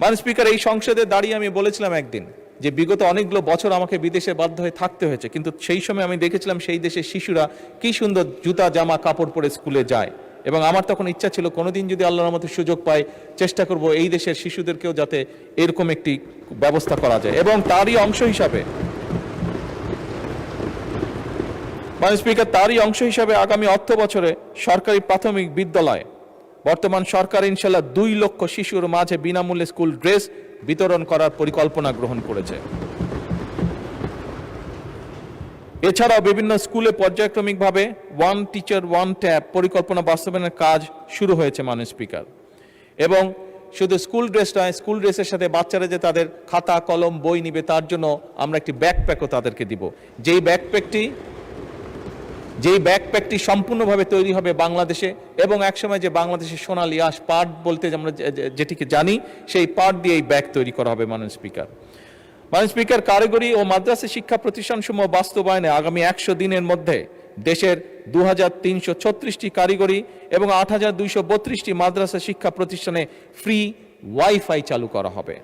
মাননীয় স্পিকার, এই সংসদে দাঁড়িয়ে আমি বলেছিলাম একদিন যে বিগত অনেকগুলো বছর আমাকে বিদেশে বাধ্য হয়ে থাকতে হয়েছে, কিন্তু সেই সময় আমি দেখেছিলাম সেই দেশের শিশুরা কি সুন্দর জুতা জামা কাপড় পরে স্কুলে যায়, এবং আমার তখন ইচ্ছা ছিল কোনোদিন যদি আল্লাহর রহমতে সুযোগ পাই চেষ্টা করব এই দেশের শিশুদেরকেও যাতে এরকম একটি ব্যবস্থা করা যায়। এবং তারই অংশ হিসাবে মাননীয় স্পিকার, তারই অংশ হিসাবে আগামী অর্থ বছরে সরকারি প্রাথমিক বিদ্যালয় বর্তমান সরকার ইনশাল্লাহ 2 লক্ষ শিশুর মাঝে বিনামূল্যে স্কুল ড্রেস বিতরণ করার পরিকল্পনা গ্রহণ করেছে। এছাড়াও বিভিন্ন স্কুলে পর্যায়ক্রমিকভাবে ওয়ান টিচার ওয়ান ট্যাব পরিকল্পনা বাস্তবায়নের কাজ শুরু হয়েছে মাননীয় স্পিকার। এবং শুধু স্কুল ড্রেস নয়, স্কুল ড্রেসের সাথে বাচ্চারা যে তাদের খাতা কলম বই নিবে তার জন্য আমরা একটি ব্যাকপ্যাকও তাদেরকে দিব, যেই ব্যাকপ্যাকটি সম্পূর্ণভাবে তৈরি হবে বাংলাদেশে, এবং একসময় যে বাংলাদেশের সোনালী আঁশ পাট বলতে আমরা যেটিকে জানি সেই পাট দিয়ে এই ব্যাগ তৈরি করা হবে। মাননীয় স্পিকার, কারিগরি ও মাদ্রাসা শিক্ষা প্রতিষ্ঠানসমূহ বাস্তবায়নে আগামী 100 দিনের মধ্যে দেশের 2336টি কারিগরি এবং 8232টি মাদ্রাসা শিক্ষা প্রতিষ্ঠানে ফ্রি ওয়াইফাই চালু করা হবে।